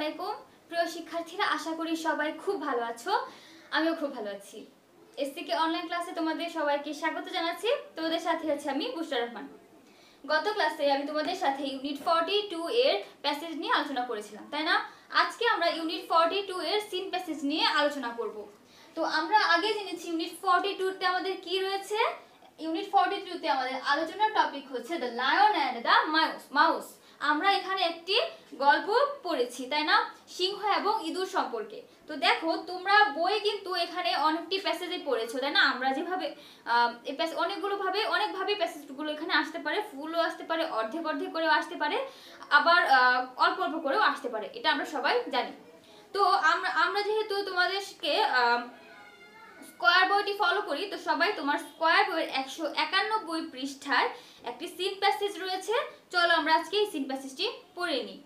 আলাইকুম প্রিয় শিক্ষার্থীরা, আশা করি সবাই খুব ভালো আছো। আমিও খুব ভালো আছি। এসসিকে অনলাইন ক্লাসে তোমাদের সবাইকে স্বাগত জানাচ্ছি। তোমাদের সাথে আছি আমি বুশরা রহমান। গত ক্লাসে আমি তোমাদের সাথে ইউনিট 42 এর প্যাসেজ নিয়ে আলোচনা করেছিলাম, তাই না? আজকে আমরা ইউনিট 42 এর সিন প্যাসেজ নিয়ে আলোচনা করব। তো আমরা আগে জেনেছি ইউনিট 42 তে আমাদের কি রয়েছে। ইউনিট 42 তে আমাদের আলোচনার টপিক হচ্ছে the lion and the mouse. আমরা এখানে একটি গল্প পড়েছি, তাই না, সিংহ এবং ইঁদুর সম্পর্কে। তো দেখো, তোমরা বই কিন্তু এখানে অনেকটি প্যাসেজে পড়েছো, তাই না? আমরা যেভাবে অনেকভাবে প্যাসেজগুলো এখানে আসতে পারে, ফুলও আসতে পারে, অর্ধেক অর্ধেক করেও আসতে পারে, আবার অল্প অল্প করেও আসতে পারে, এটা আমরা সবাই জানি। তো আমরা যেহেতু তোমাদেরকে স্কয়ার বইটি ফলো করি, তো সবাই তোমার স্কয়ার বইয়ের 191 পৃষ্ঠায় একটি সিন প্যাসেজ রয়েছে। চলো আমরা আজকে এই সিন প্যাসেজটি পড়ে নিই।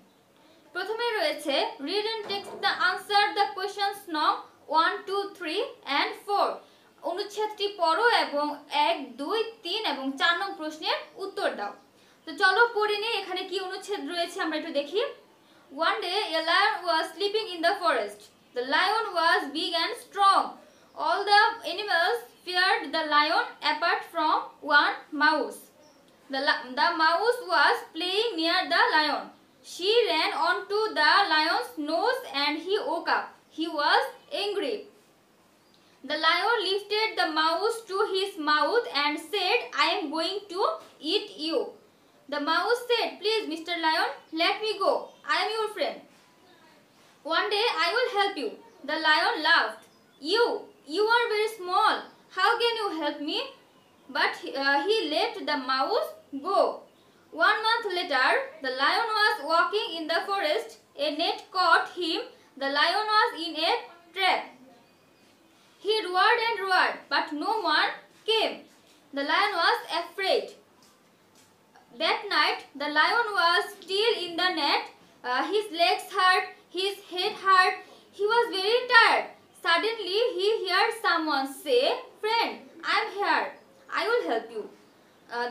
প্রথমে রয়েছে read and text the answer the questions নং 1, 2, 3 and 4। অনুচ্ছেদটি পড়ো এবং 1, 2, 3 এবং 4 নং প্রশ্নের উত্তর দাও। তো চলো পড়ে নিই এখানে কি অনুচ্ছেদ রয়েছে আমরা একটু দেখি। One day a lion was sleeping in the forest. The lion was big and strong. All the animals feared the lion apart from one mouse. The mouse was playing near the lion. She ran onto the lion's nose and he woke up. He was angry. The lion lifted the mouse to his mouth and said, "I am going to eat you." The mouse said, "Please, Mr. Lion, let me go. I am your friend. One day I will help you." The lion laughed. You are very small. How can you help me?" But he let the mouse go. 1 month later, the lion was walking in the forest. A net caught him. The lion was in a trap. He roared and roared, but no one came. The lion was afraid. That night, the lion was still in the net. His legs hurt, his head hurt. He was very tired. Suddenly, he heard someone say, "Friend, I am here. I will help you."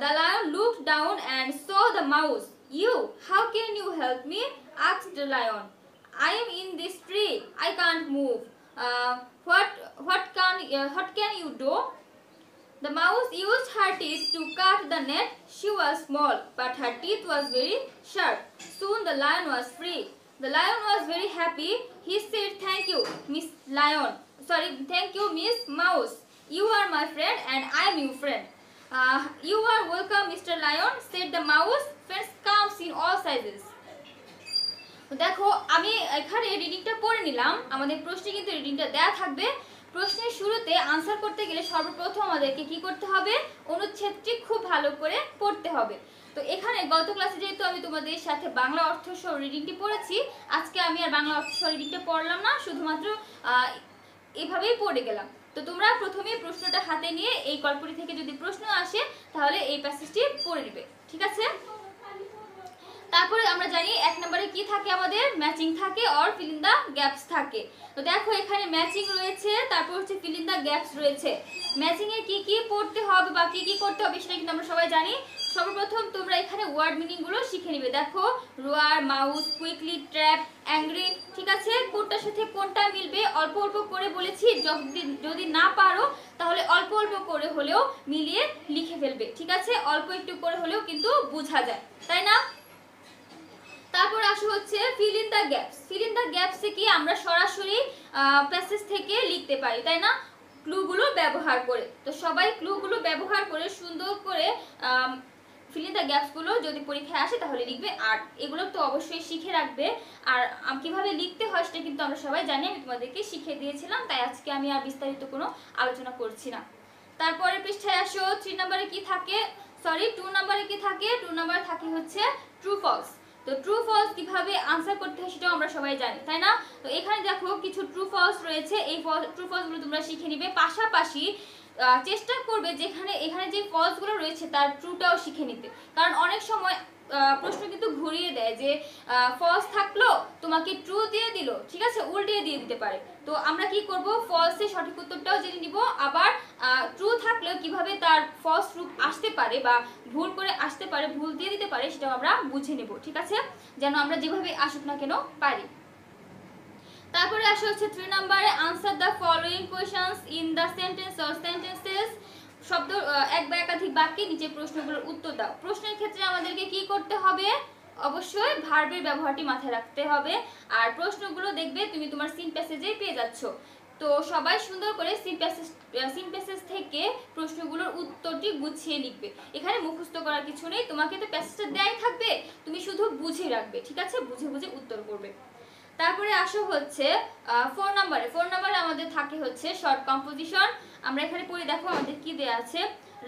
The lion looked down and saw the mouse. "You, how can you help me?" asked the lion. "I am in this tree. I can't move. What can you do?" The mouse used her teeth to cut the net. She was small, but her teeth was very sharp. Soon the lion was free. The lion was very happy. He said, "Thank you, thank you, Miss Mouse. You are my friend and I am your friend." "You are welcome, Mr. Lion," said the mouse. "Friends comes in all sizes." দেখো, আমি এখানে রিডিংটা পড়ে নিলাম। আমাদের প্রশ্নে কিন্তু রিডিংটা দেয়া থাকবে। প্রশ্নের শুরুতে আনসার করতে গেলে সর্বপ্রথম আমাদেরকে কি করতে হবে? অনুচ্ছেদটি খুব ভালো করে পড়তে হবে। তো এখানে গত ক্লাসে যেহেতু আমি তোমাদের সাথে বাংলা অর্থ সহ রিডিংটি পড়েছি, আজকে আমি আর বাংলা অর্থ সহ রিডিংটা পড়লাম না, শুধুমাত্র এভাবেই পড়ে গেলাম। তো তোমরা প্রথমেই প্রশ্নটা হাতে নিয়ে এই গল্পটি থেকে যদি প্রশ্ন আসে তাহলে এই প্যাসেজটি পড়ে নেবে, ঠিক আছে? তারপরে আমরা জানি 1 নম্বরে কি থাকে, আমাদের ম্যাচিং থাকে or fill in the gaps থাকে। তো দেখো এখানে ম্যাচিং রয়েছে, তারপর হচ্ছে ফিল ইন দা গ্যাপস রয়েছে। ম্যাচিং এ কি কি পড়তে হবে বা কি কি করতে হবে সেটা কিন্তু আমরা সবাই জানি। সর্বপ্রথম তোমরা এখানে ওয়ার্ড মিনিং গুলো শিখে নিবে। দেখো, রোয়ার, মাউস, কুইকলি, ট্র্যাপ, অ্যাংরি, ঠিক আছে? কোনটার সাথে কোনটা মিলবে অল্প অল্প করে বলেছি। যদি না পারো তাহলে অল্প অল্প করে হলেও মিলিয়ে লিখে ফেলবে, ঠিক আছে? অল্প একটু করে হলেও কিন্তু বোঝা যায়, তাই না? তারপর আসো হচ্ছে fill in the gaps. Fill in the গ্যাপসে কি আমরা সরাসরি প্যাসেজ থেকে লিখতে পারি, তাই না, ক্লুগুলো ব্যবহার করে। তো সবাই ক্লুগুলো ব্যবহার করে সুন্দর করে ফিল ইন দা গ্যাপসগুলো যদি পরীক্ষায় আসে তাহলে লিখবে। আর এগুলো তো অবশ্যই শিখে রাখবে। আর কিভাবে লিখতে হয় সেটা কিন্তু আমরা সবাই জানি, আমি তোমাদেরকে শিখিয়ে দিয়েছিলাম, তাই আজকে আমি আর বিস্তারিত কোনো আলোচনা করছি না। তারপরে পৃষ্ঠায় আসো 2 নম্বরে কি থাকে। 2 নম্বরে থাকে হচ্ছে ট্রু ফলস। তো ট্রু ফলস কিভাবে আনসার করতে হয় সেটাও আমরা সবাই জানি, তাই না? তো এখানে দেখো কিছু ট্রু ফলস রয়েছে। এই ট্রু ফলসগুলো তোমরা শিখে নিবে, পাশাপাশি চেষ্টা করবে এখানে যে ফলসগুলো রয়েছে তার ট্রুটাও শিখে নিতে। কারণ অনেক সময় প্রশ্ন কিন্তু ঘুরিয়ে দেয় যে ফলস থাকলো তোমাকে ট্রু দিয়ে দিল, ঠিক আছে, উল্টিয়ে দিয়ে দিতে পারে। তো আমরা কি করব, ফলসের সঠিক উত্তরটাও জেনে নিব, আবার ট্রু থাকলেও কিভাবে তার ফলস রূপ আসতে পারে বা ভুল করে আসতে পারে, ভুল দিয়ে দিতে পারে, সেটাও আমরা বুঝে নেব, ঠিক আছে, যেন আমরা যেভাবে আসুক না কেন পারি। তারপরে আসে হচ্ছে 3 নম্বরে answer the following questions in the sentence or sentences. শব্দ এক বা একাধিক বাক্যে নিচে প্রশ্নগুলোর উত্তর দাও। প্রশ্নের ক্ষেত্রে আমাদেরকে কি করতে হবে? অবশ্যই ভার্বের ব্যবহারটি মাথায় রাখতে হবে। আর প্রশ্নগুলো দেখবে তুমি তোমার সিন প্যাসেজেই পেয়ে যাচ্ছ। তো সবাই সুন্দর করে সিন প্যাসেজ থেকে প্রশ্নগুলোর উত্তরটি গুছিয়ে লিখবে। এখানে মুখস্থ করার কিছু নেই, তোমাকে তো প্যাসেজটা দেয়াই থাকবে, তুমি শুধু বুঝে রাখবে, ঠিক আছে? বুঝে বুঝে উত্তর করবে। তারপরে আসো হচ্ছে 4 নম্বরে আমাদের থাকে হচ্ছে শর্ট কম্পোজিশন। আমরা এখানে পড়ে দেখো আমাদের কি দেয়া আছে।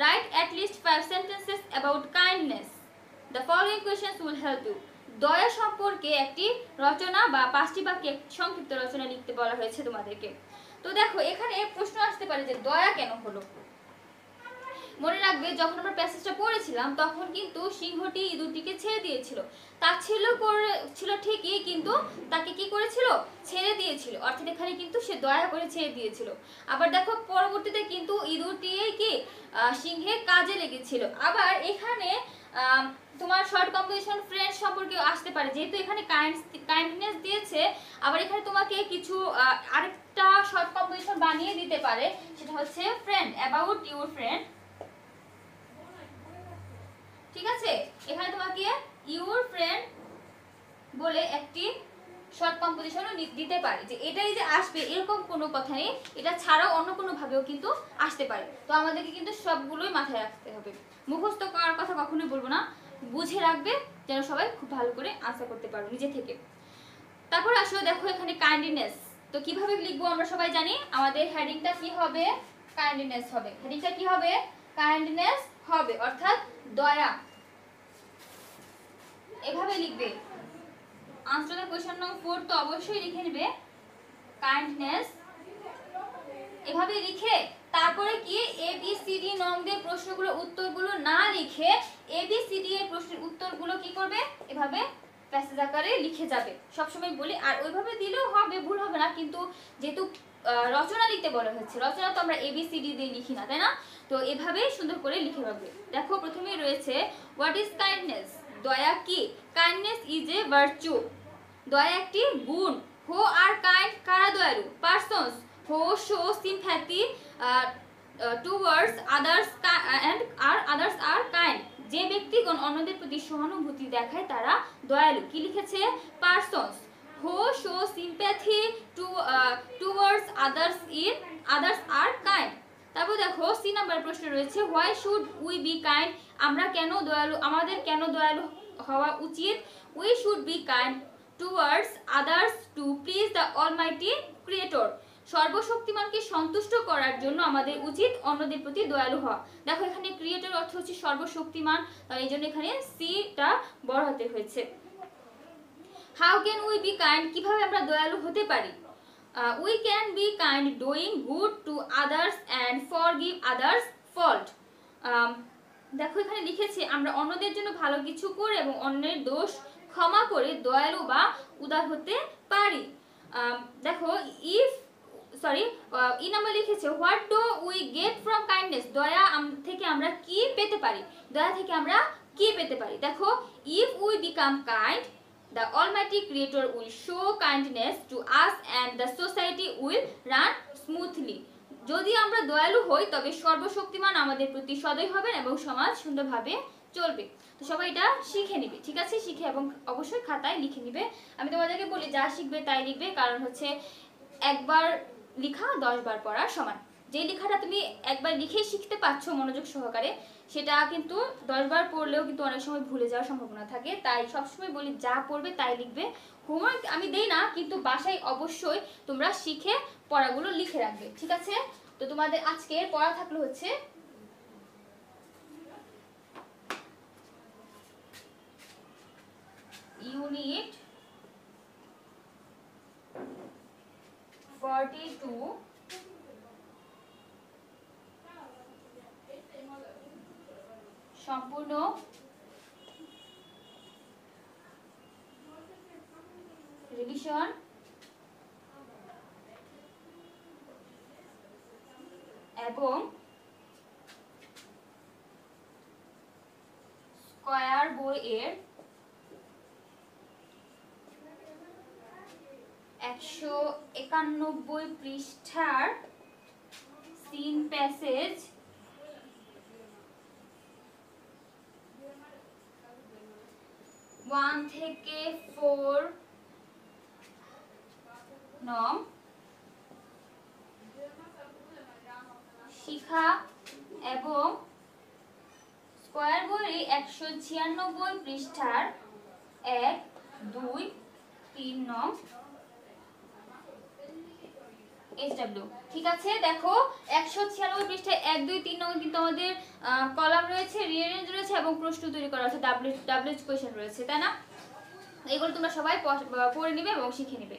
Write at least 5 sentences about kindness. The following questions will help you. দয়া সম্পর্কে একটি রচনা বা 5টি বাক্যে সংক্ষিপ্ত রচনা লিখতে বলা হয়েছে তোমাদেরকে। তো দেখো এখানে প্রশ্ন আসতে পারে যে দয়া কেন হলো। মনে রাখবে যখন আমরা প্যাসেজটা পড়েছিলাম তখন কিন্তু সিংহটি ইঁদুরটিকে ছেড়ে দিয়েছিল। তাচ্ছিল্য ছিল ঠিকই, কিন্তু তাকে কি করেছিল? ছেড়ে দিয়েছিল। অর্থাৎ এখানে কিন্তু সে দয়া করে ছেড়ে দিয়েছিল। আবার দেখো পরবর্তীতে কিন্তু ইঁদুরটি কি সিংহের কাজে লেগেছিল। আবার এখানে তোমার শর্ট কম্পোজিশন ফ্রেন্ড সম্পর্কে আসতে পারে, যেহেতু এখানে কাইন্ডনেস দিয়েছে। আবার এখানে তোমাকে কিছু আরেকটা শর্ট কম্পোজিশন বানিয়ে দিতে পারে, সেটা হচ্ছে ফ্রেন্ড, অ্যাবাউট ইউর ফ্রেন্ড। ঠিক আছে, এখানে তোমাকে ইউর ফ্রেন্ড বলে একটি শর্ট কম্পোজিশনও দিতে পারে, যে এটাই যে আসবে এরকম কোনো কথা নেই, এটা ছাড়াও অন্য কোনো ভাবেও কিন্তু আসতে পারে। তো আমাদেরকে কিন্তু সবগুলোই মাথায় রাখতে হবে। মুখস্থ করার কথা কখনোই বলবো না, বুঝে রাখবে যেন সবাই খুব ভালো করে আনসার করতে পারো নিজে থেকে। তারপর আসলে দেখো এখানে কাইন্ডনেস, তো কিভাবে লিখবো আমরা সবাই জানি। আমাদের হেডিংটা কি হবে? কাইন্ডনেস হবে। হেডিংটা কি হবে? কাইন্ডনেস হবে, অর্থাৎ দয়া। এভাবে লিখবে। আনসার দ্য কোয়েশ্চন নং 4 তো অবশ্যই লিখে নেবে কাইন্ডনেস, এভাবে লিখে তারপরে কি ABCD নং দিয়ে প্রশ্নগুলোর উত্তরগুলো না লিখে ABCD এর প্রশ্নের উত্তরগুলো কি করবে? এভাবে প্যাসেজ আকারে লিখে যাবে। সবসময় বলি, আর ওইভাবে দিলেও হবে, ভুল হবে না। কিন্তু যেহেতু রচনা লিখতে বলা হচ্ছে, রচনা তো আমরা ABCD দিয়ে লিখি না, তাই না? তো এভাবেই সুন্দর করে লিখে রাখবে। দেখো প্রথমেই রয়েছে হোয়াট ইজ কাইন্ডনেস। দয়া কি? Kindness is a virtue. দয়া একটি গুণ। হো আর কাইন্ড, কারা দয়ালু? Persons who show sympathy towards others and others are kind. যে ব্যক্তিগণ অন্যদের প্রতি সহানুভূতি দেখায় তারা দয়ালু। কি লিখেছে? Persons who show sympathy towards others are kind. তারপর দেখো সি নাম্বার প্রশ্ন রয়েছে why should we be kind. আমরা কেন দয়ালু, আমাদের কেন দয়ালু হওয়া উচিত? We should be kind towards others to please the almighty creator. সর্বশক্তিমানকে সন্তুষ্ট করার জন্য আমাদের উচিত অন্যদের প্রতি দয়ালু হওয়া। দেখো এখানে ক্রিয়েটর অর্থ হচ্ছে সর্বশক্তিমান, তাই এই জন্য এখানে সিটা বড় হাতে হয়েছে। How can we be kind, কিভাবে আমরা দয়ালু হতে পারি? We can be kind doing good to others and forgive others fault. দেখো এখানে লিখেছে আমরা অন্যদের জন্য ভালো কিছু করে এবং অন্যের দোষ ক্ষমা করে দয়ালু বা উদার হতে পারি। দেখো ই নাম্বার লিখেছে what do we get from kindness. দয়া থেকে আমরা কি পেতে পারি? দয়া থেকে আমরা কি পেতে পারি? দেখো if we become kind the almighty creator will show kindness to us and the society will run smoothly. যদি আমরা দয়ালু হই তবে সর্বশক্তিমান আমাদের প্রতি সদয় হবেন এবং সমাজ সুন্দরভাবে চলবে। তো সবাই এটা শিখে নিবে, ঠিক আছে? শিখে এবং অবশ্যই খাতায় লিখে নিবে। আমি তোমাদেরকে বলি যা শিখবে তাই লিখবে, কারণ হচ্ছে একবার লেখা 10 বার পড়ার সমান। যে লেখাটা তুমি একবার লিখেই শিখতে পারছো মনোযোগ সহকারে, সেটা কিন্তু 10 বার পড়লেও কিন্তু অনেক সময় ভুলে যাওয়ার সম্ভাবনা থাকে। তাই সবসময় বলি যা পড়বে তাই লিখবে। হোমওয়ার্ক আমি দেই না, কিন্তু বাসায় অবশ্যই তোমরা শিখে পড়াগুলো লিখে রাখবে, ঠিক আছে? তো তোমাদের আজকের পড়া থাকলো হচ্ছে ইউনিট 42 সম্পূর্ণ রিভিশন এবং স্কয়ার বইয়ের 191 পৃষ্ঠার সিন প্যাসেজ 1 থেকে 4 নং শিখা এবং স্কয়ার বই 196 পৃষ্ঠার 1, 2, 3 নং SW। ঠিক আছে, দেখো 196 পৃষ্ঠায় 1, 2, 3 নং কিন্তু আমাদের কলাম রয়েছে, রিঅ্যারেঞ্জ রয়েছে এবং প্রশ্ন তৈরি করা আছে, ডাব্লিউএইচ কোশ্চেন রয়েছে, তাই না? এগুলো তোমরা সবাই পড়ে নিবে এবং শিখে নিবে।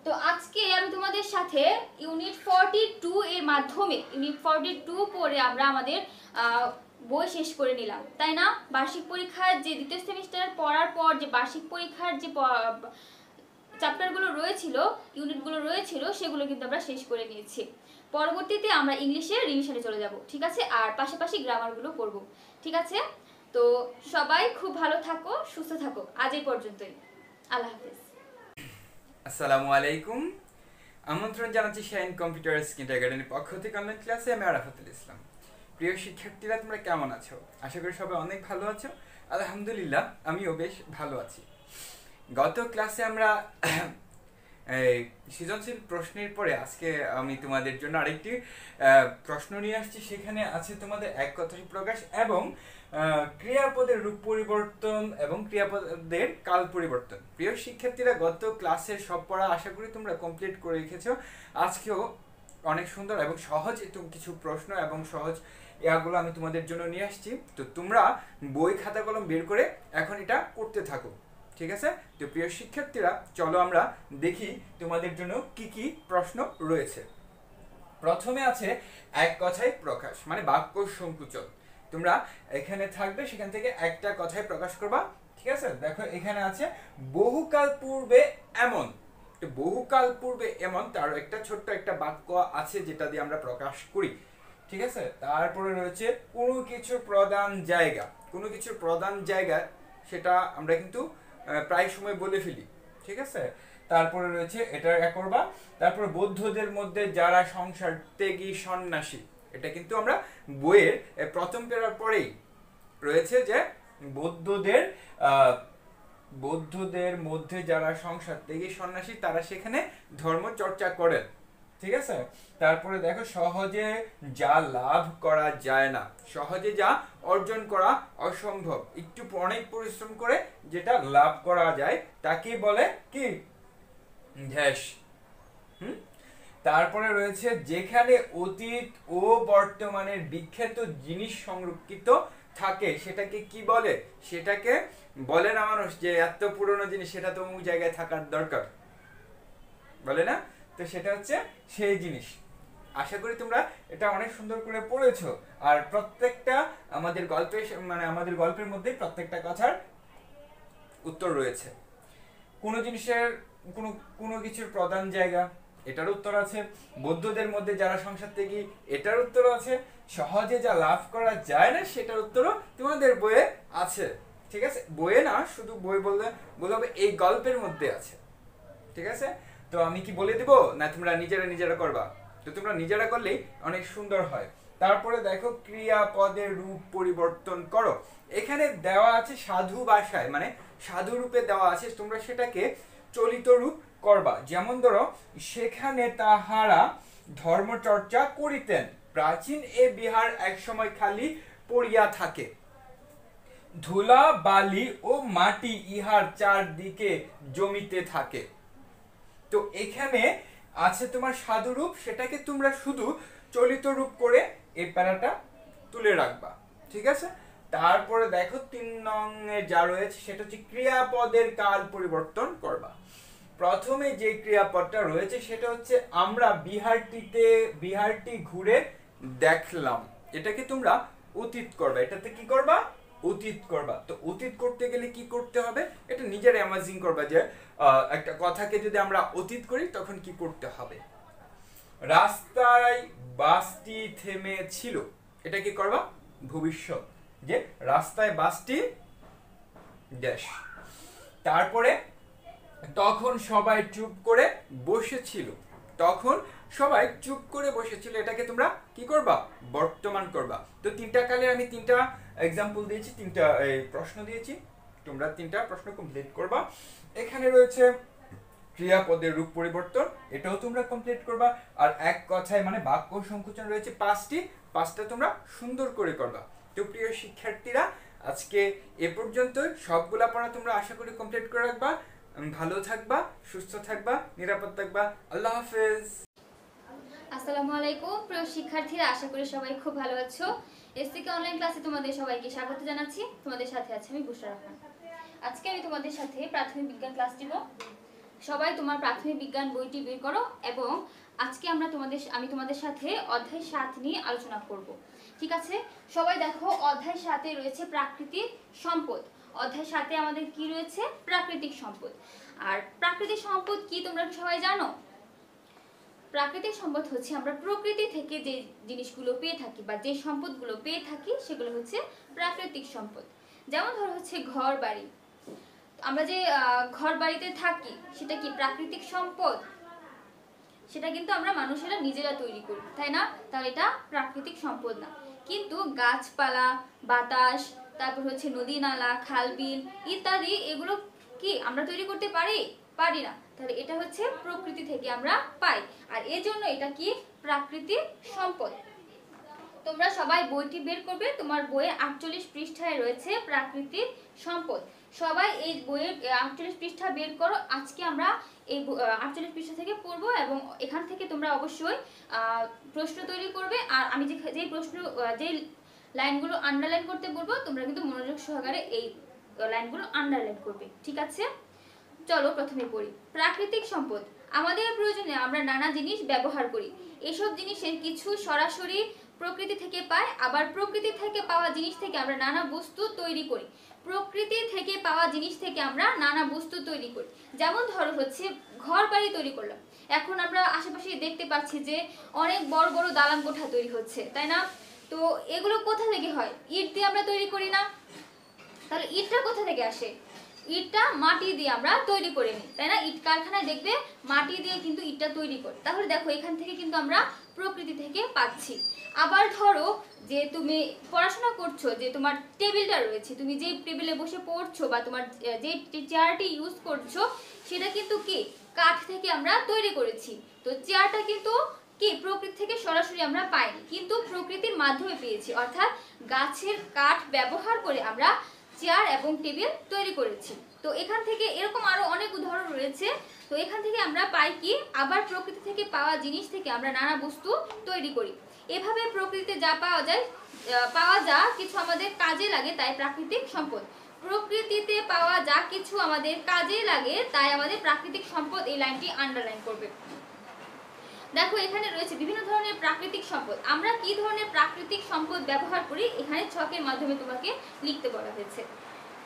তো আজকে আমি তোমাদের সাথে ইউনিট 42 এর মাধ্যমে ইউনিট 42 পড়ে আমরা আমাদের বই শেষ করে নিলাম, তাই না? বার্ষিক পরীক্ষার যে দ্বিতীয় সেমিস্টার পড়ার পর যে বার্ষিক পরীক্ষার যে চ্যাপ্টারগুলো রয়েছিল, ইউনিটগুলো রয়েছিল, সেগুলো কিন্তু আমরা শেষ করে নিয়েছি। পরবর্তীতে আমরা ইংলিশের রিভিশনে চলে যাব, ঠিক আছে? আর পাশাপাশি গ্রামারগুলো পড়ব, ঠিক আছে? তো সবাই খুব ভালো থাকো, সুস্থ থাকো। আজ এই পর্যন্তই, আল্লাহ হাফেজ। আসসালামু আলাইকুম, আমন্ত্রণ জানাচ্ছি শাইন কম্পিউটার কিন্ডারগার্টেনের পক্ষ থেকে অনলাইন ক্লাসে। আমি আরাফাতুল ইসলাম। প্রিয় শিক্ষার্থীরা, তোমরা কেমন আছো? আশা করি সবাই অনেক ভালো আছো। আলহামদুলিল্লাহ, আমিও বেশ ভালো আছি। গত ক্লাসে আমরা সৃজনশীল প্রশ্নের পরে আজকে আমি তোমাদের জন্য আরেকটি প্রশ্ন নিয়ে আসছি। সেখানে আছে তোমাদের এক কথায় প্রকাশ এবং ক্রিয়াপদের রূপ পরিবর্তন এবং ক্রিয়াপদের কাল পরিবর্তন। প্রিয় শিক্ষার্থীরা, গত ক্লাসের সব পড়া আশা করি তোমরা কমপ্লিট করে রেখেছো। আজকেও অনেক সুন্দর এবং সহজ কিছু প্রশ্ন এবং সহজ এগুলো আমি তোমাদের জন্য নিয়ে আসছি। তো তোমরা বই খাতা কলম বের করে এখন এটা করতে থাকো, ঠিক আছে? তো প্রিয় শিক্ষার্থীরা, চলো আমরা দেখি তোমাদের জন্য কি কি প্রশ্ন রয়েছে। প্রথমে আছে এক কথায় প্রকাশ, মানে বাক্য সংকুচন। তোমরা এখানে থাকবে, সেখান থেকে একটা কথায় প্রকাশ করবা, ঠিক আছে? দেখো এখানে আছে বহুকাল পূর্বে এমন। বহুকাল পূর্বে এমন, তার একটা ছোট্ট একটা বাক্য আছে যেটা দিয়ে আমরা প্রকাশ করি, ঠিক আছে? তারপরে রয়েছে কোনো কিছুর প্রধান জায়গা। কোনো কিছুর প্রধান জায়গা সেটা আমরা কিন্তু প্রায় সময় বলে ফেলি, ঠিক আছে? তারপরে রয়েছে এটা করবা। তারপরে বৌদ্ধদের মধ্যে যারা সংসার ত্যাগী সন্ন্যাসী, এটা কিন্তু আমরা বইয়ের প্রথম পেরার পরেই রয়েছে যে বৌদ্ধদের মধ্যে যারা সংসার ত্যাগী সন্ন্যাসী তারা সেখানে ধর্ম চর্চা করেন, ঠিক আছে? তারপরে দেখো সহজে যা লাভ করা যায় না, সহজে যা অর্জন করা অসম্ভব, একটু অনেক পরিশ্রম করে যেটা লাভ করা যায় তাকে বলে কি? ধ্যাস। তারপরে রয়েছে যেখানে অতীত ও বর্তমানের বিখ্যাত জিনিস সংরক্ষিত থাকে সেটাকে কি বলে? সেটাকে বলে না মানুষ যে এত পুরনো জিনিস, সেটা তো অমুক জায়গায় থাকার দরকার, বলে না? তো সেটা হচ্ছে সেই জিনিস। আশা করি তোমরা এটা অনেক সুন্দর করে পড়েছো। আর প্রত্যেকটা আমাদের গল্পের মধ্যে প্রত্যেকটা কথার উত্তর রয়েছে। কোনো জিনিসের কোনো কিছুর প্রধান জায়গা, এটার উত্তর আছে। বৌদ্ধদের মধ্যে যারা সংসার ত্যাগী, এটার উত্তর আছে। সহজে যা লাভ করা যায় না, সেটার উত্তরও তোমাদের বইয়ে আছে, ঠিক আছে? বইয়ে না, শুধু বই বললে হবে এই গল্পের মধ্যে আছে, ঠিক আছে? তো আমি কি বলে দেব না তোমরা নিজেরা করবা? তো তোমরা নিজেরা করলেই অনেক সুন্দর হয়। তারপরে দেখো ক্রিয়াপদের রূপ পরিবর্তন করো। এখানে দেওয়া আছে সাধু ভাষায়, মানে সাধু রূপে দেওয়া আছে, তোমরা সেটাকে চলিত রূপ করবা। যেমন ধরো, সেখানে তাহারা ধর্মচর্চা করিতেন, প্রাচীন এ বিহার এক সময় খালি পড়িয়া থাকে, ধুলা বালি ও মাটি ইহার চারদিকে জমিতে থাকে। তো এখানে আছে তোমার সাধু রূপ, সেটাকে তোমরা শুধু চলিত রূপ করে এই প্যারাটা তুলে রাখবা, ঠিক আছে? তারপরে দেখো 3 নং এ যা রয়েছে সেটা হচ্ছে ক্রিয়াপদের কাল পরিবর্তন করবা। প্রথমে যে ক্রিয়াপদটা রয়েছে সেটা হচ্ছে আমরা বিহারটি ঘুরে দেখলাম। এটাকে তোমরা অতীত করবা। এটাতে কি করবা? অতীত করবা। তো অতীত করতে গেলে কি করতে হবে? এটা নিজের ইমাজিন করবা যে একটা কথাকে যদি আমরা অতীত করি তখন কি করতে হবে। রাস্তায় বাসটি থেমেছিল, এটা কি করবা? ভবিষ্যৎ, যে রাস্তায় বাসটি ড্যাশ। তারপরে তখন সবাই চুপ করে বসেছিল। তখন সবাই চুপ করে বসেছিল, এটাকে তোমরা কি করবা, বর্তমান করবা। তো তিনটা কালের আমি তিনটা এক্সাম্পল দিয়েছি, তিনটা প্রশ্ন দিয়েছি, তোমরা তিনটা প্রশ্ন কমপ্লিট করবা। এখানে রয়েছে ক্রিয়াপদের রূপ পরিবর্তন, এটাও তোমরা কমপ্লিট করবা। আর এক কথায় মানে বাক্য সংকোচন রয়েছে পাঁচটা তোমরা সুন্দর করে করবা। তো প্রিয় শিক্ষার্থীরা, আজকে এ পর্যন্ত সবগুলা পড়া তোমরা আশা করি কমপ্লিট করে রাখবা। ভালো থাকবা, সুস্থ থাকবা, নিরাপদ থাকবা। আল্লাহ হাফেজ। আসসালামু আলাইকুম প্রিয় শিক্ষার্থীরা, আশা করি সবাই খুব ভালো আছো। এসসিকে অনলাইন ক্লাসে তোমাদের সবাইকে স্বাগত জানাচ্ছি। তোমাদের সাথে আছি আমি বুশরা রহমান। আজকে আমি তোমাদের সাথে প্রাথমিক বিজ্ঞান ক্লাস দিব। সবাই তোমার প্রাথমিক বিজ্ঞান বইটি বের করো এবং আজকে আমি তোমাদের সাথে অধ্যায় 7 নিয়ে আলোচনা করব। ঠিক আছে, সবাই দেখো অধ্যায় 7-এ রয়েছে প্রাকৃতিক সম্পদ। অধ্যায় 7-এ আমাদের কি রয়েছে, প্রাকৃতিক সম্পদ। আর প্রাকৃতিক সম্পদ কি তোমরা সবাই জানো? প্রাকৃতিক সম্পদ হচ্ছে আমরা প্রকৃতি থেকে যে জিনিসগুলো পেয়ে থাকি বা যে সম্পদগুলো পেয়ে থাকি সেগুলো হচ্ছে প্রাকৃতিক সম্পদ। যেমন ধরো হচ্ছে ঘর বাড়ি, আমরা যে ঘর বাড়িতে থাকি সেটা কি প্রাকৃতিক সম্পদ? সেটা কিন্তু আমরা মানুষেরা নিজেরা তৈরি করি, তাই না? তাহলে এটা প্রাকৃতিক সম্পদ না। কিন্তু গাছপালা, বাতাস, তারপর হচ্ছে নদী নালা, খাল বিল ইত্যাদি, এগুলো কি আমরা তৈরি করতে পারি না। তাহলে এটা হচ্ছে প্রকৃতি থেকে আমরা পাই, আর এজন্য এটা কি প্রাকৃতিক সম্পদ। তোমরা সবাই বইটি বের করবে, তোমার বইয়ে 48 পৃষ্ঠায় রয়েছে প্রাকৃতিক সম্পদ। সবাই এই বইয়ের 48 পৃষ্ঠা বের করো। আজকে আমরা এই 48 পৃষ্ঠা থেকে পড়বো এবং এখান থেকে তোমরা অবশ্যই প্রশ্ন তৈরি করবে। আর আমি যে লাইনগুলো আন্ডারলাইন করতে বলবো তোমরা কিন্তু মনোযোগ সহকারে এই লাইনগুলো আন্ডারলাইন করবে, ঠিক আছে? চলো প্রথমে পড়ি। প্রাকৃতিক সম্পদ, আমাদের প্রয়োজনে আমরা নানা জিনিস ব্যবহার করি। এসব জিনিসের কিছু সরাসরি প্রকৃতি থেকে পাই, আবার প্রকৃতি থেকে পাওয়া জিনিস থেকে আমরা নানা বস্তু তৈরি করি। প্রকৃতি থেকে পাওয়া জিনিস থেকে আমরা নানা বস্তু তৈরি করি। যেমন ধরো হচ্ছে ঘর বাড়ি তৈরি করলাম। এখন আমরা আশেপাশে দেখতে পাচ্ছি যে অনেক বড় বড় দালান কোঠা তৈরি হচ্ছে, তাই না? তো এগুলো কোথা থেকে হয়? ইট দিয়ে আমরা তৈরি করি না? তাহলে ইটটা কোথা থেকে আসে? ইটটা মাটি দিয়ে আমরা তৈরি করে নিই, তাই না? ইট কারখানায় দেখবে মাটি দিয়ে কিন্তু ইটটা তৈরি করে। তাহলে দেখো এখান থেকে কিন্তু আমরা প্রকৃতি থেকে পাচ্ছি। আবার ধরো যে তুমি পড়াশোনা করছো, যে তোমার টেবিলটা রয়েছে, তুমি যে টেবিলে বসে পড়ছো বা তোমার যে চেয়ারটি ইউজ করছো সেটা কিন্তু কি কাঠ থেকে আমরা তৈরি করেছি। তো চেয়ারটা কিন্তু কি প্রকৃতি থেকে সরাসরি আমরা পাইনি, কিন্তু প্রকৃতির মাধ্যমে পেয়েছি, অর্থাৎ গাছের কাঠ ব্যবহার করে আমরা চেয়ার এবং টেবিল তৈরি করেছি। তো এখান থেকে এরকম আরো অনেক উদাহরণ রয়েছে। তো এখান থেকে আমরা পাই কি, আবার প্রকৃতি থেকে পাওয়া জিনিস থেকে আমরা নানা বস্তু তৈরি করি। এভাবে প্রকৃতিতে যা পাওয়া যা কিছু আমাদের কাজে লাগে তাই প্রাকৃতিক সম্পদ। প্রকৃতিতে পাওয়া যা কিছু আমাদের কাজে লাগে তাই আমাদের প্রাকৃতিক সম্পদ। এই লাইনটি আন্ডারলাইন করবে। দেখো এখানে রয়েছে বিভিন্ন ধরনের প্রাকৃতিক সম্পদ। আমরা কি ধরনের প্রাকৃতিক সম্পদ ব্যবহার করি এখানে ছকের মাধ্যমে তোমাকে লিখতে বলা হয়েছে।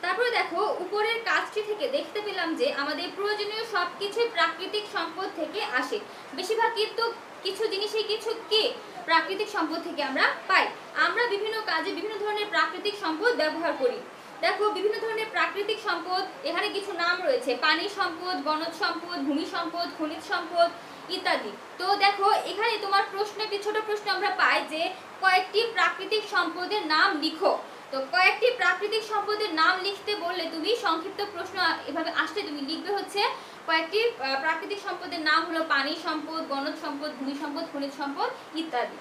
তারপরে দেখো উপরের কাজটি থেকে দেখতে পেলাম যে আমাদের প্রয়োজনীয় সবকিছু প্রাকৃতিক সম্পদ থেকে আসে। বেশিরভাগ কিন্তু কিছু জিনিসই কিছু কি প্রাকৃতিক সম্পদ থেকে আমরা পাই। আমরা বিভিন্ন কাজে বিভিন্ন ধরনের প্রাকৃতিক সম্পদ ব্যবহার করি। দেখো বিভিন্ন ধরনের প্রাকৃতিক সম্পদ, এখানে কিছু নাম রয়েছে: পানি সম্পদ, বনজ সম্পদ, ভূমি সম্পদ, খনিজ সম্পদ ইত্যাদি। তো দেখো এখানে তোমার একটি ছোট প্রশ্ন আমরা পাই যে কয়েকটি প্রাকৃতিক সম্পদের নাম লিখো। তো কয়েকটি প্রাকৃতিক সম্পদের নাম লিখতে বললে তুমি সংক্ষিপ্ত প্রশ্ন এভাবে আসলে তুমি লিখবে হচ্ছে কয়েকটি প্রাকৃতিক সম্পদের নাম হলো পানি সম্পদ, বনজ সম্পদ, ভূমি সম্পদ, খনিজ সম্পদ ইত্যাদি।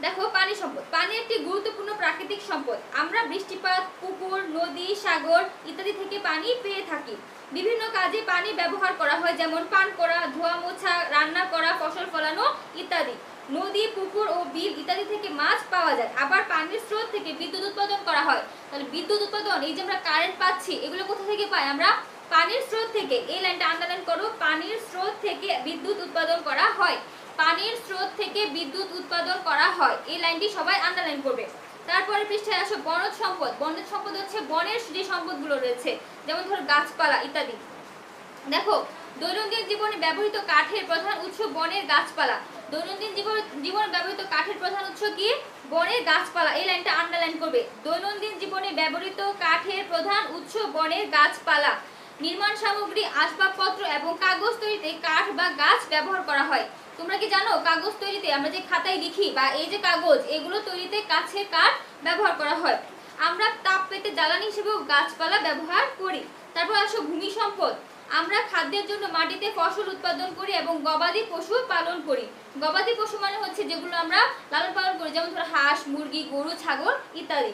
দেখো পানি সম্পদ, পানি একটি গুরুত্বপূর্ণ প্রাকৃতিক সম্পদ। আমরা বৃষ্টিপাত, পুকুর, নদী, সাগর ইত্যাদি থেকে পানি পেয়ে থাকি। বিভিন্ন কাজে পানি ব্যবহার করা হয়, যেমন পান করা, ধোয়া মোছা, রান্না করা, ফসল ফলানো ইত্যাদি। নদী, পুকুর ও বিল ইত্যাদি থেকে মাছ পাওয়া যায়। আবার পানির স্রোত থেকে বিদ্যুৎ উৎপাদন করা হয়। তাহলে বিদ্যুৎ উৎপাদন, এই যে আমরা কারেন্ট পাচ্ছি, এগুলো কোথা থেকে পাই? আমরা পানির স্রোত থেকে। এই লাইনটা আন্ডারলাইন করো, পানির স্রোত থেকে বিদ্যুৎ উৎপাদন করা হয়। পানির স্রোত থেকে বিদ্যুৎ উৎপাদন করা হয়, এই লাইনটি সবাই আন্ডারলাইন করবে। তারপরে পৃষ্ঠায় আসো বনজ সম্পদ। বনজ সম্পদ হচ্ছে বনের যে সম্পদগুলো রয়েছে, যেমন ধরো গাছপালা ইত্যাদি। দেখো দৈনন্দিন জীবনে ব্যবহৃত কাঠের প্রধান উৎস বনের গাছপালা। দৈনন্দিন জীবনে ব্যবহৃত কাঠের প্রধান উৎস কি? বনের গাছপালা, এই লাইনটা আন্ডারলাইন করবে। দৈনন্দিন জীবনে ব্যবহৃত কাঠের প্রধান উৎস বনের গাছপালা। নির্মাণ সামগ্রী, আসবাবপত্র এবং কাগজ তৈরিতে কাঠ বা গাছ ব্যবহার করা হয়। তোমরা কি জানো কাগজ তৈরিতে আমরা যে খাতায় লিখি বা এই যে কাগজ, এগুলো তৈরিতে গাছের কাঠ ব্যবহার করা হয়। আমরা তাপ পেতে জ্বালানি হিসেবেও গাছপালা ব্যবহার করি। তারপর আসো ভূমি সম্পদ। আমরা খাদ্যের জন্য মাটিতে ফসল উৎপাদন করি এবং গবাদি পশু পালন করি। গবাদি পশু মানে হচ্ছে যেগুলো আমরা লালন পালন করি, যেমন ধরো হাঁস, মুরগি, গরু, ছাগল ইত্যাদি।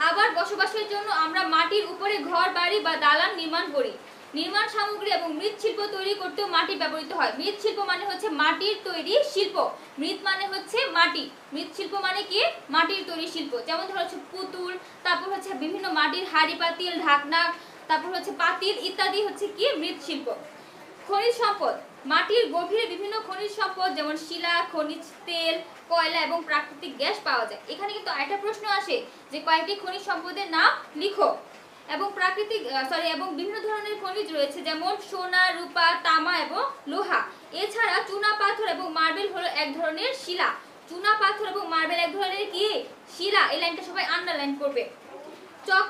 আবার বসবাসের জন্য আমরা মাটির উপরে ঘর বাড়ি বা দালান নির্মাণ করি। নির্মাণ সামগ্রী এবং মৃৎশিল্প তৈরি করতেও মাটি ব্যবহৃত হয়। মৃৎশিল্প মানে হচ্ছে মাটির তৈরি শিল্প। মৃৎ মানে হচ্ছে মাটি, মৃৎশিল্প মানে কি মাটির তৈরি শিল্প। যেমন ধরো হচ্ছে পুতুল, তারপর হচ্ছে বিভিন্ন মাটির হাঁড়ি পাতিল, ঢাকনা, তারপর হচ্ছে পাতিল ইত্যাদি হচ্ছে কি মৃৎশিল্প। খনিজ সম্পদ। মাটির গভীরে বিভিন্ন খনিজ সম্পদ যেমন শিলা, খনিজ তেল, কয়লা এবং প্রাকৃতিক গ্যাস পাওয়া যায়। এখানে কিন্তু আরেকটা প্রশ্ন আসে যে কয়েকটি খনিজ সম্পদের নাম লিখো। এবং এবং বিভিন্ন ধরনের খনিজ রয়েছে যেমন সোনা, রূপা, তামা এবং লোহা। এছাড়া চুনা পাথর এবং মার্বেল হলো এক ধরনের শিলা। চুনা পাথর এবং মার্বেল এক ধরনের কি শিলা। এই লাইনটা সবাই আন্ডারলাইন করবে। চক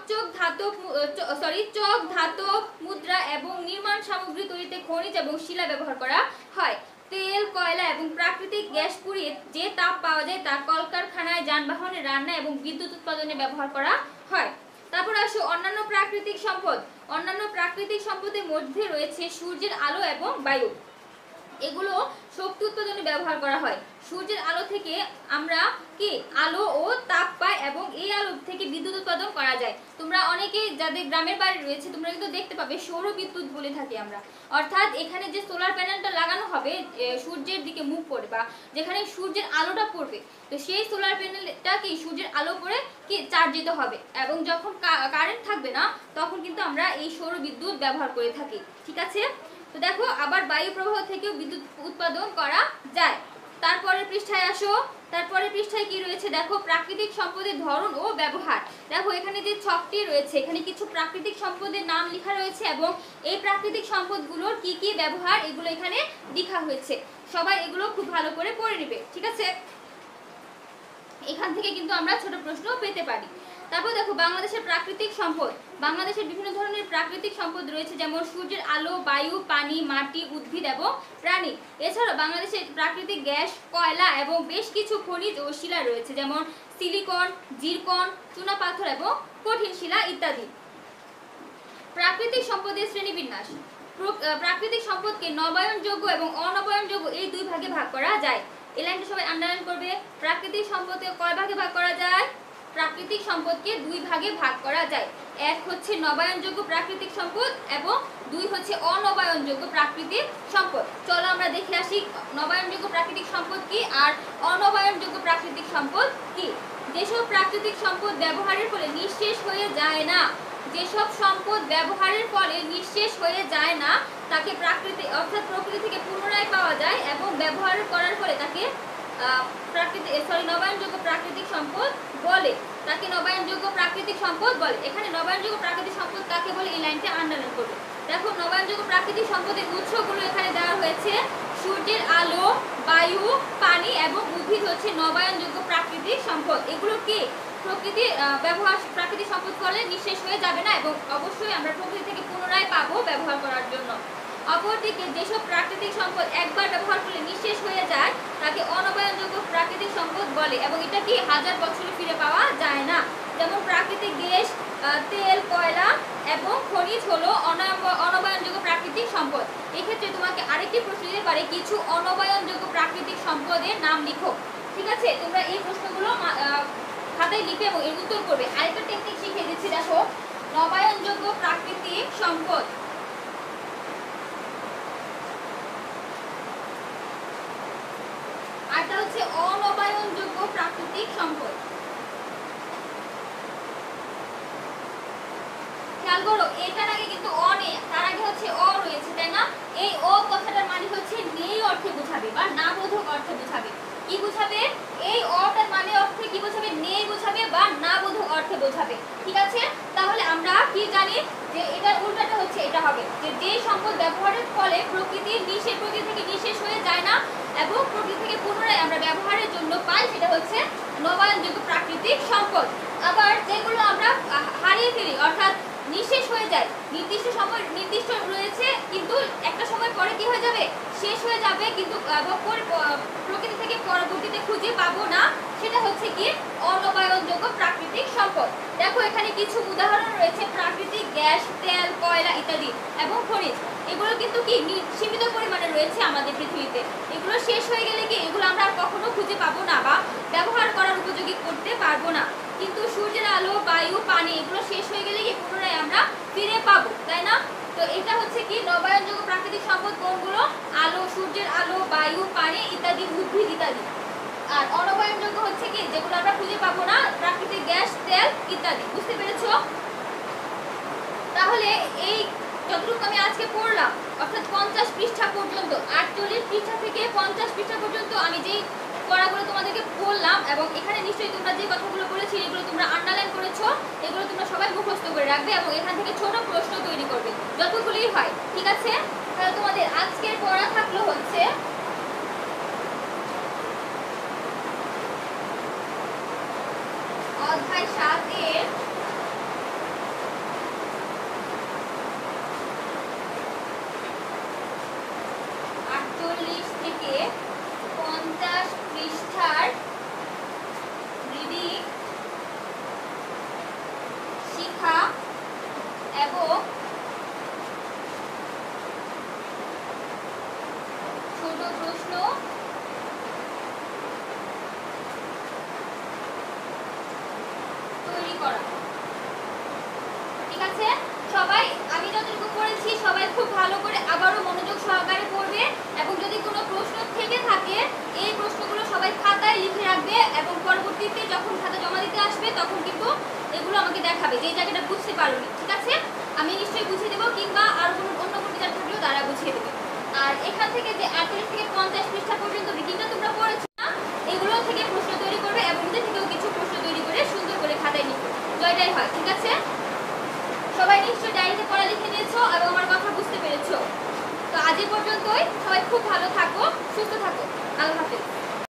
ধাতব মুদ্রা এবং নির্মাণ সামগ্রী তৈরিতে খনিজ এবং শিলা ব্যবহার করা হয়। তেল, কয়লা এবং প্রাকৃতিক গ্যাস পুড়িয়ে যে তাপ পাওয়া যায় তা কলকারখানায়, যানবাহনে, রান্না এবং বিদ্যুৎ উৎপাদনে ব্যবহার করা হয়। তারপর আসো অন্যান্য প্রাকৃতিক সম্পদ। অন্যান্য প্রাকৃতিক সম্পদের মধ্যে রয়েছে সূর্যের আলো এবং বায়ু। এগুলো শক্তি উৎপাদনে ব্যবহার করা হয়। সূর্যের আলো থেকে আমরা কি আলো ও তাপ পাই এবং এই আলো থেকে বিদ্যুৎ উৎপাদন করা যায়। তোমরা অনেকেই যাদের গ্রামের বাড়ি রয়েছে তোমরা কিন্তু দেখতে পাবে সৌর বিদ্যুৎ বলে থাকি আমরা। অর্থাৎ এখানে যে সোলার প্যানেলটা লাগানো হবে সূর্যের দিকে মুখ করে বা যেখানে সূর্যের আলোটা পড়বে, তো সেই সোলার প্যানেলটা কি সূর্যের আলো পড়ে কি চার্জিত হবে এবং যখন কারেন্ট থাকবে না তখন কিন্তু আমরা এই সৌর বিদ্যুৎ ব্যবহার করে থাকি। ঠিক আছে, তো দেখো আবার বায়ু প্রবাহ থেকেও বিদ্যুৎ উৎপাদন করা যায়। তারপরের পৃষ্ঠায় আসো। তারপরের পৃষ্ঠায় কি রয়েছে দেখো, প্রাকৃতিক সম্পদের ধরন ও ব্যবহার। দেখো এখানে যে ছকটি রয়েছে এখানে কিছু প্রাকৃতিক সম্পদের নাম লেখা রয়েছে এবং এই প্রাকৃতিক সম্পদগুলোর কি কি ব্যবহার এগুলো এখানে লেখা হয়েছে। সবাই এগুলো খুব ভালো করে পড়ে নেবে। ঠিক আছে, এখান থেকে কিন্তু আমরা ছোট প্রশ্ন পেতে পারি। তারপর দেখো বাংলাদেশের প্রাকৃতিক সম্পদ। বাংলাদেশের বিভিন্ন ধরনের প্রাকৃতিক সম্পদ রয়েছে যেমন সূর্যের আলো, বায়ু, পানি, মাটি, উদ্ভিদ এবং প্রাণী। এছাড়া বাংলাদেশের প্রাকৃতিক গ্যাস, কয়লা এবং বেশ কিছু খনিজ ও শিলা রয়েছে যেমন সিলিকন, জিরকন, চুনাপাথর এবং কঠিন শিলা ইত্যাদি। প্রাকৃতিক সম্পদের শ্রেণীবিন্যাস। প্রাকৃতিক সম্পদকে নবায়নযোগ্য এবং অনবায়নযোগ্য এই দুই ভাগে ভাগ করা যায়। এই লাইনটা সবাই আন্ডারলাইন করবে। প্রাকৃতিক সম্পদকে কয় ভাগে ভাগ করা যায়? প্রাকৃতিক সম্পদকে দুই ভাগে ভাগ করা যায়। এক হচ্ছে নবায়নযোগ্য প্রাকৃতিক সম্পদ এবং দুই হচ্ছে অনবায়নযোগ্য প্রাকৃতিক সম্পদ। চলো আমরা দেখে আসি নবায়নযোগ্য প্রাকৃতিক সম্পদ কি আর অনবায়নযোগ্য প্রাকৃতিক সম্পদ কি। যেসব প্রাকৃতিক সম্পদ ব্যবহারের ফলে নিঃশেষ হয়ে যায় না, যেসব সম্পদ ব্যবহারের ফলে নিঃশেষ হয়ে যায় না তাকে প্রাকৃতিক অর্থাৎ প্রকৃতি থেকে পুনরায় পাওয়া যায় এবং ব্যবহার করার ফলে তাকে নবায়নযোগ্য প্রাকৃতিক সম্পদ বলে। তাকে নবায়নযোগ্য প্রাকৃতিক সম্পদ বলে। এখানে নবায়নযোগ্য প্রাকৃতিক সম্পদ কাকে বলে এই লাইনটা আন্ডারলাইন করবে। দেখো নবায়নযোগ্য প্রাকৃতিক সম্পদের উৎসগুলো এখানে দেওয়া হয়েছে। সূর্যের আলো, বায়ু, পানি এবং উদ্ভিদ হচ্ছে নবায়নযোগ্য প্রাকৃতিক সম্পদ। এগুলো কি প্রাকৃতিক সম্পদ ফলে নিঃশেষ হয়ে যাবে না এবং অবশ্যই আমরা প্রকৃতি থেকে পুনরায় পাবো ব্যবহার করার জন্য। অপরদিকে যেসব প্রাকৃতিক সম্পদ একবার ব্যবহার করলে নিঃশেষ হয়ে যায় তাকে অনবায়নযোগ্য প্রাকৃতিক সম্পদ বলে এবং এটা কি হাজার বছরে ফিরে পাওয়া যায় না। যেমন প্রাকৃতিক গ্যাস, তেল, কয়লা এবং খনিজ হলো অনবায়নযোগ্য প্রাকৃতিক সম্পদ। এক্ষেত্রে তোমাকে আরেকটি প্রশ্ন দিতে পারে কিছু অনবায়নযোগ্য প্রাকৃতিক সম্পদের নাম লিখো। ঠিক আছে, তোমরা এই প্রশ্নগুলো খাতায় লিখবে এবং এর উত্তর করবে। আরেকটা টেকনিক শিখিয়ে দিচ্ছি, দেখো নবায়নযোগ্য প্রাকৃতিক সম্পদ। আরটা হচ্ছে অনবায়নযোগ্য প্রাকৃতিক সম্পদ। খেয়াল করো এটার আগে কিন্তু অ নেই, তার আগে হচ্ছে অ রয়েছে, তাই না? এই অ কথাটার মানে হচ্ছে নেই অর্থে বোঝাবে বা না বোধক অর্থে বোঝাবে। কি বোঝাবে? এই অটার মানে অর্থে কি বোঝাবে? নেই বোঝাবে বা না বোধক অর্থে বোঝাবে। ঠিক আছে, তাহলে আমরা কি জানি যে এটার উল্টাটা হচ্ছে এটা হবে যে সম্পদ ব্যবহারের ফলে প্রকৃতি থেকে নিঃশেষ হয়ে যায় না এবং প্রকৃতি থেকে পুনরায় আমরা ব্যবহারের জন্য পাই সেটা হচ্ছে নবায়নযোগ্য প্রাকৃতিক সম্পদ। আবার যেগুলো আমরা হারিয়ে ফেলি অর্থাৎ শেষ হয়ে যায়, নির্দিষ্ট সময় নির্দিষ্ট রয়েছে, কিন্তু একটা সময় পরে কি হয়ে যাবে, শেষ হয়ে যাবে, কিন্তু প্রকৃতি থেকে পরবর্তীতে খুঁজে পাবো না, সেটা হচ্ছে কি অনবায়নযোগ্য প্রাকৃতিক সম্পদ। দেখো এখানে কিছু উদাহরণ রয়েছে, প্রাকৃতিক গ্যাস, তেল, কয়লা ইত্যাদি এবং খনিজ। এগুলো কিন্তু কি সীমিত পরিমাণে রয়েছে আমাদের পৃথিবীতে। এগুলো শেষ হয়ে গেলে কি এগুলো আমরা আর কখনো খুঁজে পাবো না বা ব্যবহার করার উপযোগী করতে পারবো না। কিন্তু সূর্যের আলো, বায়ু, পানি এগুলো শেষ হয়ে গেলে কি পুনরায় আমরা ফিরে পাবো, তাই না? তো এটা হচ্ছে কি নবায়নযোগ্য প্রাকৃতিক সম্পদ কোনগুলো, আলো, সূর্যের আলো, বায়ু, পানি ইত্যাদি, উদ্ভিদ ইত্যাদি। আর অনবায়নযোগ্য হচ্ছে কি যেগুলো আমরা খুঁজে পাবো না, প্রাকৃতিক গ্যাস, তেল ইত্যাদি। বুঝতে পেরেছো? তাহলে এই যতটুকু আমি আজকে পড়লাম, অর্থাৎ 50 পৃষ্ঠা পর্যন্ত, 48 পৃষ্ঠা থেকে 50 পৃষ্ঠা পর্যন্ত আমি যেই পড়াগুলো তোমাদেরকে বললাম, এবং এখানে নিশ্চয়ই তোমরা যে কথাগুলো বলেছি এগুলো তোমরা আন্ডারলাইন করেছো, এগুলো তোমরা সবাই মুখস্থ করে রাখবে এবং এখান থেকে ছোট প্রশ্ন তৈরি করবে যতগুলোই হয়, ঠিক আছে? তাহলে তোমাদের আজকের পড়া থাকলো হচ্ছে অধ্যায় 7 এর 48 থেকে 50 পৃষ্ঠার রিডিং, শিখা এবং ছোট প্রশ্ন তৈরি করা, ঠিক আছে? সবাই আমি যতটুকু পড়েছি সবাই খুব ভালো করে আবারও মনোযোগ সহকারে পড়বে, এবং যদি কোনো প্রশ্ন থেকে থাকে এই প্রশ্নগুলো সবাই খাতায় লিখে রাখবে, এবং পরবর্তীতে যখন খাতা জমা দিতে আসবে তখন কিন্তু এগুলো আমাকে দেখাবে যে এই জায়গাটা বুঝতে পারোনি, ঠিক আছে? আমি নিশ্চয়ই বুঝিয়ে দেবো, কিংবা আর কোনো অন্য কোনো টিচার থাকলেও তারা বুঝিয়ে দেবে। আর এখান থেকে যে 48 থেকে 50 পৃষ্ঠা পর্যন্ত রিডিংটা তোমরা পড়েছো না, এগুলো থেকে প্রশ্ন তৈরি করবে এবং নিজে থেকেও কিছু প্রশ্ন তৈরি করে সুন্দর করে খাতায় লিখবে, জয়টাই হয়, ঠিক আছে? সবাই নিশ্চয়ই ডায়েরিতে পড়া লিখে নিয়েছো এবং আমার কথা বুঝতে পেরেছো। তো আজ এই পর্যন্তই, সবাই খুব ভালো থাকো, সুস্থ থাকো, আল্লাহ হাফেজ।